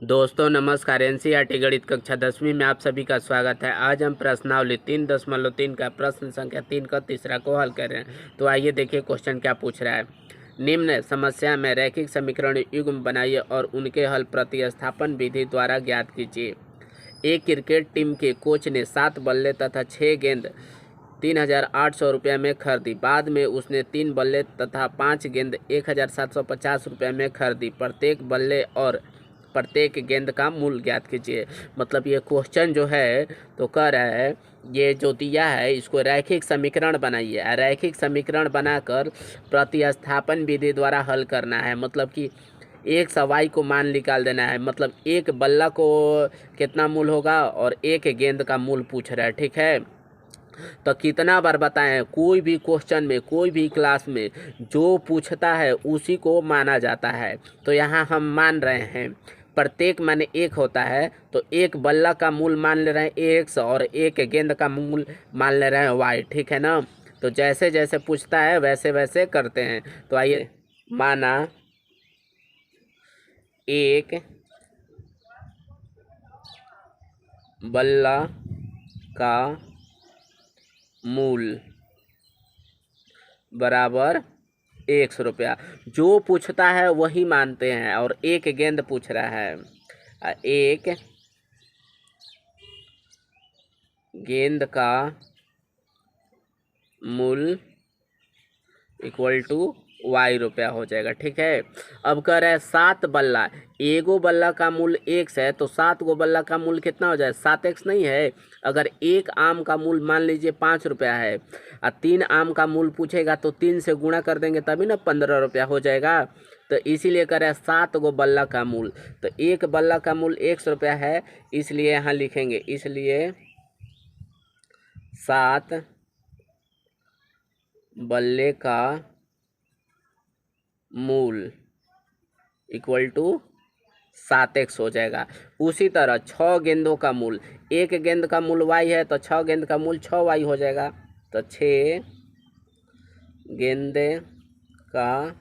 दोस्तों नमस्कार। एनसीईआरटी गणित कक्षा 10वीं में आप सभी का स्वागत है। आज हम प्रश्नावली 3.3 का प्रश्न संख्या 3 का तीसरा को हल कर रहे हैं। तो आइए देखिए क्वेश्चन क्या पूछ रहा है। निम्न समस्या में रैखिक समीकरण युग्म बनाइए और उनके हल प्रतिस्थापन विधि द्वारा ज्ञात कीजिए। एक क्रिकेट टीम के कोच ने 7 बल्ले तथा 6 गेंद 3,800 रुपये में खरीदी। बाद में उसने 3 बल्ले तथा 5 गेंद 1,750 रुपये में खरीदी। प्रत्येक बल्ले और प्रत्येक गेंद का मूल्य ज्ञात कीजिए। मतलब ये क्वेश्चन जो है तो कह रहा है ये जो दिया है इसको रैखिक समीकरण बनाइए। रैखिक समीकरण बनाकर प्रतिस्थापन विधि द्वारा हल करना है। मतलब कि एक सवाई को मान निकाल देना है। मतलब एक बल्ला को कितना मूल्य होगा और एक गेंद का मूल्य पूछ रहा है। ठीक है, तो कितना बार बताएं, कोई भी क्वेश्चन में कोई भी क्लास में जो पूछता है उसी को माना जाता है। तो यहाँ हम मान रहे हैं प्रत्येक माने एक होता है, तो एक बल्ला का मूल मान ले रहे हैं x और एक गेंद का मूल मान ले रहे हैं y। ठीक है ना। तो जैसे जैसे पूछता है वैसे वैसे करते हैं। तो आइए, माना एक बल्ला का मूल बराबर 100 रुपया। जो पूछता है वही मानते हैं। और एक गेंद पूछ रहा है, एक गेंद का मूल इक्वल टू y रुपया हो जाएगा। ठीक है, अब कह रहा है 7 बल्ला, एगो बल्ला का मूल्य x है तो 7 गो बल्ला का मूल्य कितना हो जाए, 7x नहीं है। अगर एक आम का मूल्य मान लीजिए 5 रुपया है और 3 आम का मूल्य पूछेगा तो 3 से गुणा कर देंगे तभी ना 15 रुपया हो जाएगा। तो इसीलिए कह रहा है 7 गो बल्ला का मूल्य। तो एक बल्ला का मूल्य 100 रुपया है, इसलिए यहाँ लिखेंगे, इसलिए 7 बल्ले का मूल इक्वल टू 7x हो जाएगा। उसी तरह 6 गेंदों का मूल, एक गेंद का मूल y है तो 6 गेंद का मूल 6y हो जाएगा। तो 6 गेंदे का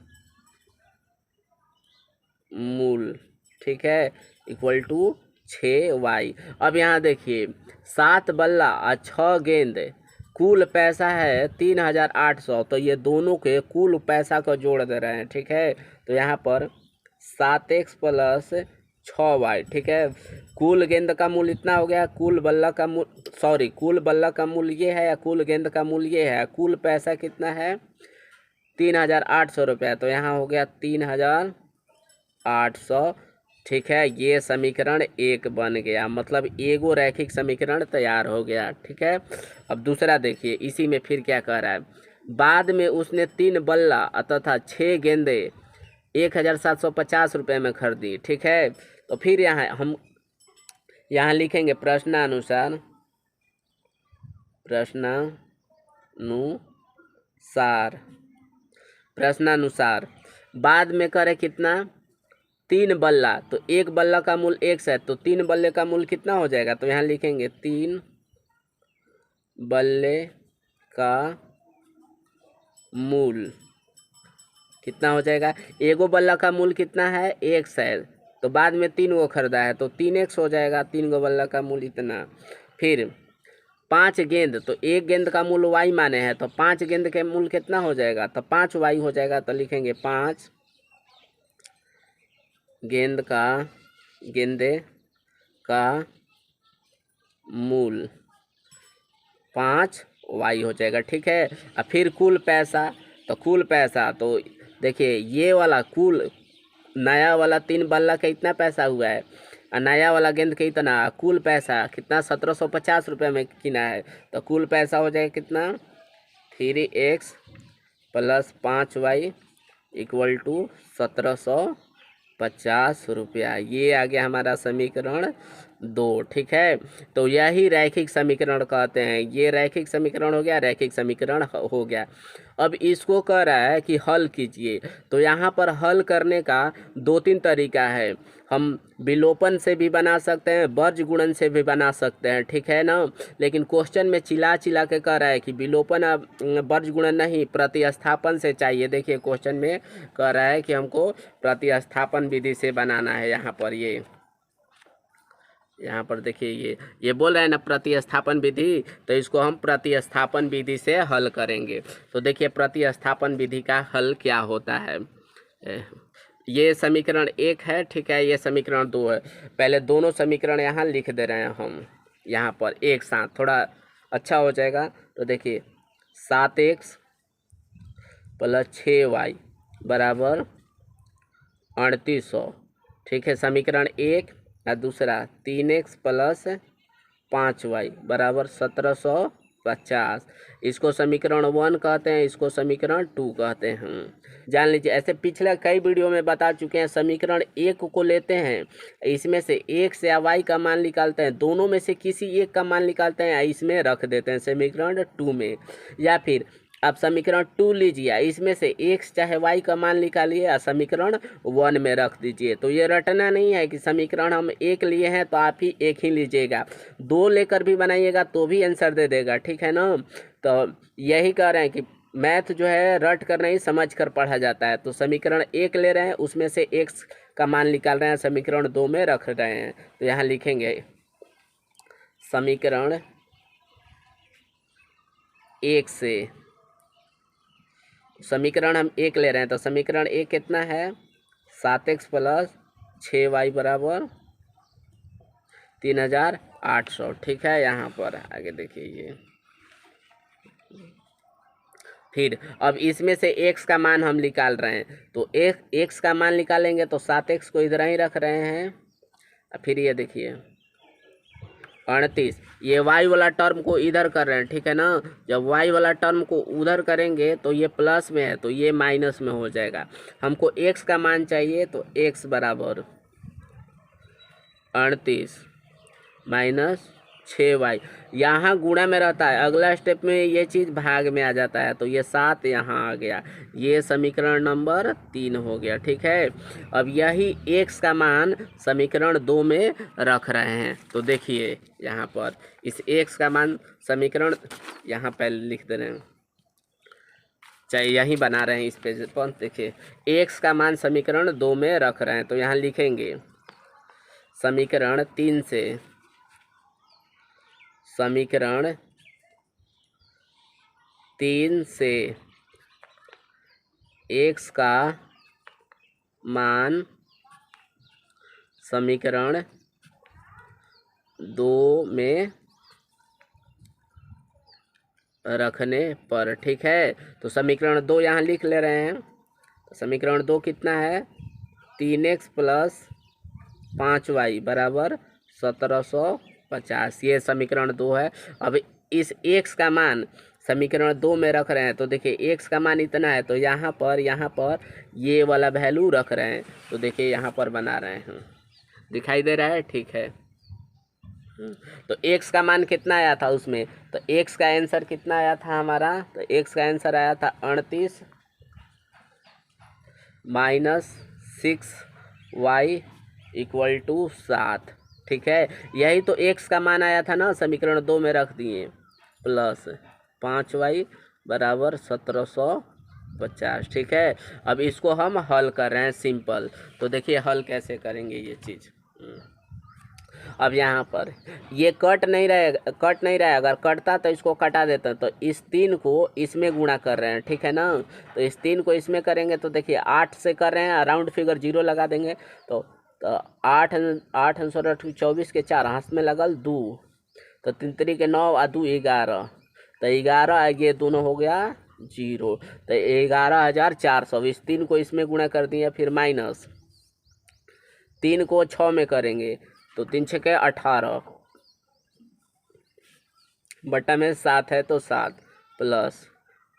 मूल, ठीक है, इक्वल टू 6y। अब यहाँ देखिए 7 बल्ला और 6 गेंद, कुल पैसा है 3,800। तो ये दोनों के कुल पैसा को जोड़ दे रहे हैं। ठीक है, तो यहाँ पर 7x प्लस 6y। ठीक है, कुल गेंद का मूल्य इतना हो गया, कुल बल्ला का मूल्य, सॉरी, कुल बल्ला का मूल्य ये है या कुल गेंद का मूल्य ये है। कुल पैसा कितना है, 3,800 रुपया। तो यहाँ हो गया 3,800। ठीक है, ये समीकरण 1 बन गया। मतलब एगो रैखिक समीकरण तैयार हो गया। ठीक है, अब दूसरा देखिए, इसी में फिर क्या कह रहा है। बाद में उसने 3 बल्ला तथा 6 गेंदे 1,750 रुपये में खरीदी। ठीक है, तो फिर हम यहाँ लिखेंगे प्रश्नानुसार, प्रश्नानुसार बाद में करे कितना, 3 बल्ला, तो एक बल्ला का मूल्य x है तो 3 बल्ले का मूल्य कितना हो जाएगा। तो यहाँ लिखेंगे 3 बल्ले का मूल कितना हो जाएगा। एगो बल्ला का मूल्य कितना है, x है, तो बाद में 3 गो खरीदा है तो 3x हो जाएगा। 3 गो बल्ला का मूल्य इतना। फिर 5 गेंद, तो एक गेंद का मूल्य y माने हैं तो 5 गेंद के मूल्य कितना हो जाएगा, तो 5y हो जाएगा। तो लिखेंगे 5 गेंदे का मूल 5y हो जाएगा। ठीक है, और फिर कुल पैसा, तो कुल पैसा तो देखिए ये वाला कुल नया वाला 3 बल्ला का इतना पैसा हुआ है और नया वाला गेंद का इतना, कुल पैसा कितना 1,750 रुपये में किना है। तो कुल पैसा हो जाएगा कितना, 3x plus 5y equal to 1,750 रुपया। ये आ गया हमारा समीकरण 2। ठीक है, तो यही रैखिक समीकरण कहते हैं। ये रैखिक समीकरण हो गया, रैखिक समीकरण हो गया। अब इसको कह रहा है कि हल कीजिए। तो यहाँ पर हल करने का 2-3 तरीका है। हम विलोपन से भी बना सकते हैं, वर्ज गुणन से भी बना सकते हैं। ठीक है ना, लेकिन क्वेश्चन में चिल्ला चिल्ला के कह रहा है कि विलोपन वर्ज गुणन नहीं, प्रतिस्थापन से चाहिए। देखिए क्वेश्चन में कह रहा है कि हमको प्रतिस्थापन विधि से बनाना है। यहाँ पर ये यहाँ पर देखिए ये बोल रहे हैं ना प्रतिस्थापन विधि, तो इसको हम प्रतिस्थापन विधि से हल करेंगे। तो देखिए प्रतिस्थापन विधि का हल क्या होता है। ए, ये समीकरण 1 है, ठीक है, ये समीकरण 2 है। पहले दोनों समीकरण यहाँ लिख दे रहे हैं हम यहाँ पर एक साथ, थोड़ा अच्छा हो जाएगा। तो देखिए 7x प्लस 6y बराबर 3800, ठीक है, समीकरण 1। और दूसरा 3x प्लस 5y बराबर 1750। इसको समीकरण 1 कहते हैं, इसको समीकरण 2 कहते हैं। जान लीजिए, ऐसे पिछले कई वीडियो में बता चुके हैं। समीकरण 1 को लेते हैं, इसमें से x या y का मान निकालते हैं, दोनों में से किसी एक का मान निकालते हैं, इसमें रख देते हैं समीकरण 2 में। या फिर आप समीकरण 2 लीजिए, इसमें से x चाहे y का मान निकालिए और समीकरण 1 में रख दीजिए। तो ये रटना नहीं है कि समीकरण हम 1 लिए हैं तो आप ही 1 ही लीजिएगा, 2 लेकर भी बनाइएगा तो भी आंसर दे देगा, ठीक है ना। तो यही कह रहे हैं कि मैथ जो है रट कर नहीं, समझ कर पढ़ा जाता है। तो समीकरण 1 ले रहे हैं, उसमें से x का मान निकाल रहे हैं, समीकरण 2 में रख रहे हैं। तो यहाँ लिखेंगे समीकरण 1 से, समीकरण हम 1 ले रहे हैं, तो समीकरण 1 कितना है, 7x प्लस 6y बराबर 3800, ठीक है। यहाँ पर आगे देखिए ये, फिर अब इसमें से x का मान हम निकाल रहे हैं, तो x का मान निकालेंगे तो 7x को इधर ही रख रहे हैं। फिर ये देखिए 38, ये y वाला टर्म को इधर कर रहे हैं, ठीक है ना। जब y वाला टर्म को उधर करेंगे तो ये प्लस में है, तो ये माइनस में हो जाएगा। हमको x का मान चाहिए, तो x बराबर 38 माइनस 6y, यहाँ गुणा में रहता है, अगला स्टेप में ये चीज़ भाग में आ जाता है, तो ये 7 यहाँ आ गया। ये समीकरण नंबर 3 हो गया, ठीक है। अब यही x का मान समीकरण 2 में रख रहे हैं। तो देखिए यहाँ पर इस x का मान समीकरण, यहाँ पहले लिख दे रहे हैं, चाहे यहीं बना रहे हैं इस पेज पर। देखिए x का मान समीकरण 2 में रख रहे हैं, तो यहाँ लिखेंगे समीकरण 3 से, समीकरण 3 से x का मान समीकरण 2 में रखने पर, ठीक है। तो समीकरण 2 यहाँ लिख ले रहे हैं। तो समीकरण 2 कितना है, 3x प्लस 5y बराबर 1750, ये समीकरण 2 है। अब इस x का मान समीकरण 2 में रख रहे हैं, तो देखिए x का मान इतना है, तो यहाँ पर ये वाला वैल्यू रख रहे हैं। तो देखिए यहाँ पर बना रहे हैं, दिखाई दे रहा है, ठीक है। तो x का मान कितना आया था उसमें, तो x का आंसर कितना आया था हमारा, तो x का आंसर आया था 38 माइनस 6y इक्वल टू 7, ठीक है। यही तो x का मान आया था ना, समीकरण 2 में रख दिए, प्लस 5y बराबर 1750, ठीक है। अब इसको हम हल कर रहे हैं सिंपल। तो देखिए हल कैसे करेंगे ये चीज़। अब यहाँ पर ये कट नहीं रहे, अगर कटता तो इसको कटा देता। तो इस 3 को इसमें गुणा कर रहे हैं, ठीक है ना। तो इस 3 को इसमें करेंगे, तो देखिए 8 से कर रहे हैं, राउंड फिगर 0 लगा देंगे। तो 8 24 के 4 हाथ में लगल 2, तो 3 3 के 9 और 2 11, तो 11 ये दोनों हो गया 0, तो 11,400। इस 3 को इसमें गुणा कर दिया, फिर माइनस 3 को 6 में करेंगे, तो 3 6 के 18, बटा में 7 है तो 7, प्लस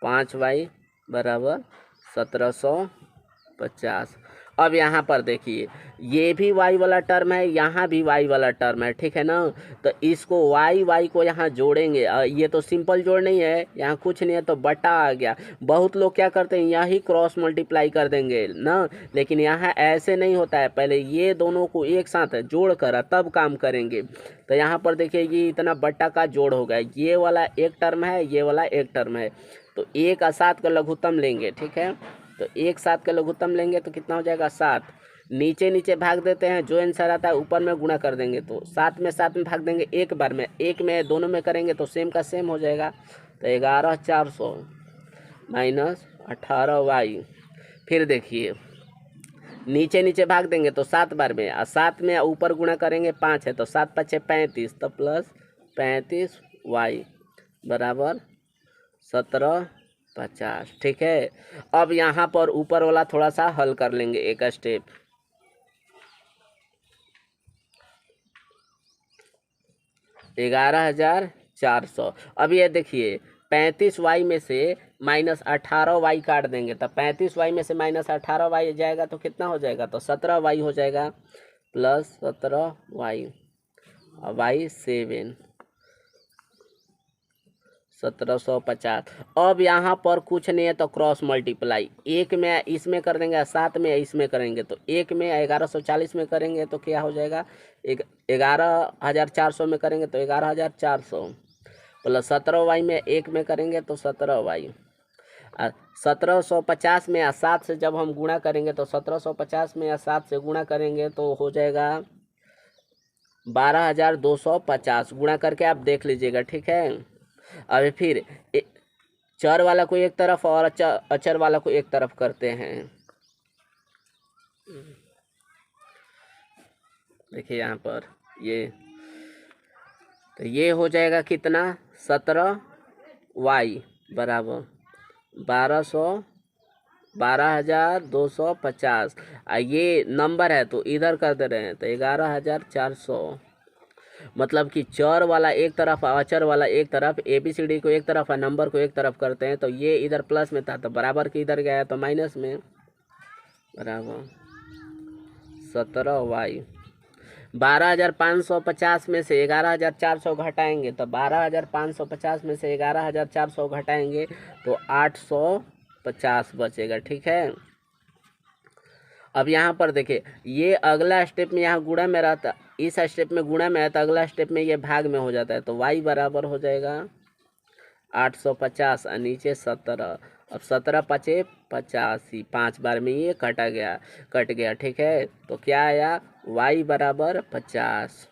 5y बराबर 1750। अब यहाँ पर देखिए ये भी y वाला टर्म है, यहाँ भी y वाला टर्म है, ठीक है ना। तो इसको y को यहाँ जोड़ेंगे, ये तो सिंपल जोड़ नहीं है, यहाँ कुछ नहीं है, तो बटा आ गया। बहुत लोग क्या करते हैं, यही क्रॉस मल्टीप्लाई कर देंगे ना, लेकिन यहाँ ऐसे नहीं होता है, पहले ये दोनों को एक साथ जोड़ कर तब काम करेंगे। तो यहाँ पर देखिए ये इतना बटा का जोड़ हो गया, ये वाला एक टर्म है, ये वाला एक टर्म है, तो 1 और 7 का लघुत्तम लेंगे, ठीक है। तो 1 7 का लघुत्तम लेंगे तो कितना हो जाएगा 7, नीचे नीचे भाग देते हैं, जो आंसर आता है ऊपर में गुणा कर देंगे। तो 7 में भाग देंगे एक बार में, एक में दोनों में करेंगे तो सेम का सेम हो जाएगा। तो 11,400 माइनस 18y। फिर देखिए नीचे नीचे भाग देंगे तो 7 बार में, और 7 में ऊपर गुणा करेंगे 5 है तो 7 5 35, तो प्लस 35y बराबर 1750। ठीक है, अब यहाँ पर ऊपर वाला थोड़ा सा हल कर लेंगे एक स्टेप। 11,400। अब ये देखिए 35y में से माइनस 18y काट देंगे, तो 35y में से माइनस 18y जाएगा तो कितना हो जाएगा, तो 17y हो जाएगा, प्लस 17y y 7 1750। अब यहाँ पर कुछ नहीं है तो क्रॉस मल्टीप्लाई, एक में इसमें कर देंगे, 7 में इसमें करेंगे, तो एक में 1140 में करेंगे तो क्या हो जाएगा, 11,400 में करेंगे तो 11,400, प्लस 17y में एक में करेंगे तो 17y, 1750 में या 7 से जब हम गुणा करेंगे तो 1750 में या 7 से गुणा करेंगे तो हो जाएगा 12,250। गुणा करके आप देख लीजिएगा। ठीक है, अब फिर चर वाला को एक तरफ और अचर वाला को एक तरफ करते हैं। देखिए यहाँ पर ये, तो ये हो जाएगा कितना, 17y बराबर 12,250। ये नंबर है तो इधर कर दे रहे हैं तो 11,400। मतलब कि चर वाला एक तरफ अचर वाला एक तरफ, ABCD को एक तरफ और नंबर को एक तरफ करते हैं। तो ये इधर प्लस में था तो बराबर के इधर गया तो माइनस में, बराबर 17y। 12,550 में से 11,400 घटाएंगे तो 12,550 में से 11,400 घटाएंगे तो 850 बचेगा। ठीक है, अब यहाँ पर देखिए ये अगला स्टेप में यहाँ गुणा में रहता, इस स्टेप में गुणा में है तो अगला स्टेप में ये भाग में हो जाता है। तो y बराबर हो जाएगा 850 और नीचे 17। अब 17 5 85, 5 बार में ये कट गया। ठीक है, तो क्या आया, y बराबर 50।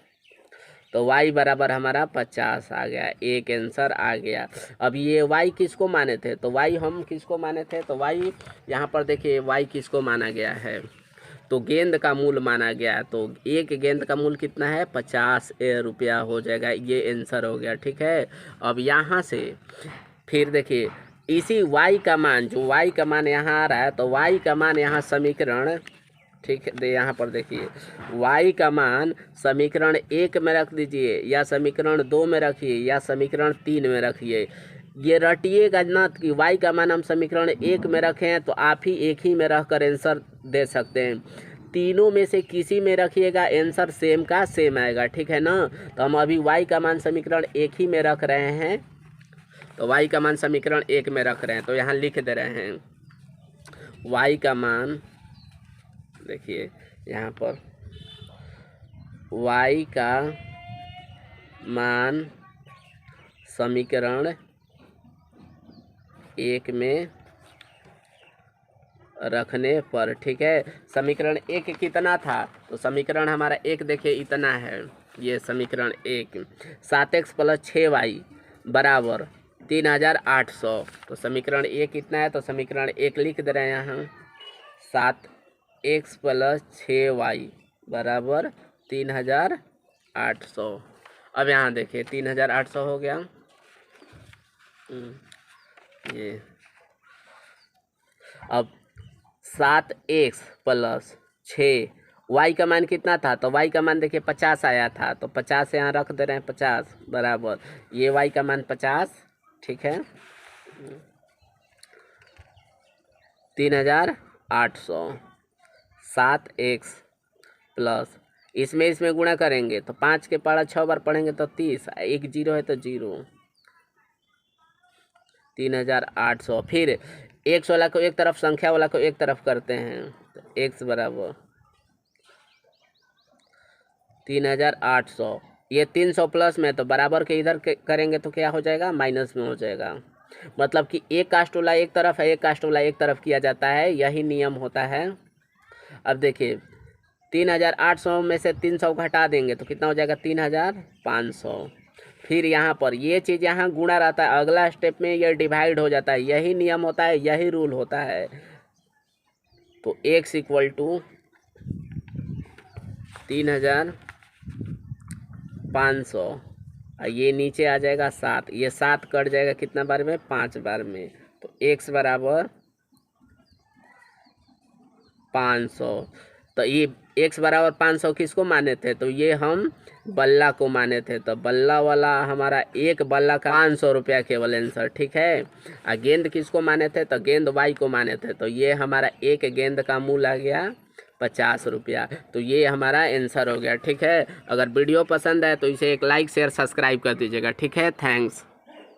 तो y बराबर हमारा 50 आ गया, एक आंसर आ गया। अब ये y किसको माने थे, तो y हम किसको माने थे, तो y यहाँ पर देखिए y किसको माना गया है, तो गेंद का मूल माना गया। तो एक गेंद का मूल कितना है, 50 रुपया हो जाएगा। ये आंसर हो गया। ठीक है, अब यहाँ से फिर देखिए इसी y का मान, जो y का मान यहाँ आ रहा है, तो y का मान यहाँ समीकरण, ठीक है, यहाँ पर देखिए y का मान समीकरण 1 में रख दीजिए, या समीकरण 2 में रखिए, या समीकरण 3 में रखिए। ये रटिएगा ना कि y का मान हम समीकरण 1 में रखें तो आप ही एक ही में रख कर आंसर दे सकते हैं। तीनों में से किसी में रखिएगा, आंसर सेम का सेम आएगा। ठीक है ना, तो हम अभी y का मान समीकरण 1 ही में रख रहे हैं, तो y का मान समीकरण 1 में रख रहे हैं, तो यहाँ लिख दे रहे हैं y का मान, देखिए यहाँ पर y का मान समीकरण 1 में रखने पर, ठीक है, समीकरण 1 कितना था, तो समीकरण हमारा 1 देखिए इतना है, ये समीकरण 1 7x + 6y बराबर 3,800। तो समीकरण 1 कितना है, तो समीकरण 1 लिख दे रहे हैं यहाँ 7x + 6y बराबर 3,800। अब यहाँ देखिए 3,800 हो गया। ये अब 7x + 6y का मान कितना था, तो y का मान देखिए 50 आया था, तो 50 यहाँ रख दे रहे हैं, 50 बराबर ये y का मान 50। ठीक है, 3,800 7x प्लस इसमें गुणा करेंगे तो 5 के पढ़ा 6 बार पढ़ेंगे तो 30, एक 0 है तो 0, 3,800। फिर x वाला को एक तरफ, संख्या वाला को एक तरफ करते हैं, तो x बराबर 3,800। ये 300 प्लस में तो बराबर के इधर करेंगे तो क्या हो जाएगा, माइनस में हो जाएगा। मतलब कि एक कास्टोला एक तरफ है, एक कास्टोला एक तरफ किया जाता है, यही नियम होता है। अब देखिए 3,800 में से 300 घटा देंगे तो कितना हो जाएगा 3,500। फिर यहाँ पर ये चीज़ यहाँ गुणा रहता है, अगला स्टेप में ये डिवाइड हो जाता है। यही नियम होता है, यही रूल होता है। तो x इक्वल टू 3,500 और ये नीचे आ जाएगा 7, ये 7 कट जाएगा कितना बार में 5 बार में। तो x बराबर 500। तो ये x बराबर 500 किसको माने थे, तो ये हम बल्ला को माने थे। तो बल्ला वाला हमारा एक बल्ला का 500 रुपया केवल आंसर, ठीक है। और गेंद किसको माने थे, तो गेंद y को माने थे। तो ये हमारा एक गेंद का मूल्य आ गया 50 रुपया। तो ये हमारा आंसर हो गया, ठीक है। अगर वीडियो पसंद है तो इसे एक लाइक शेयर सब्सक्राइब कर दीजिएगा, ठीक है। थैंक्स।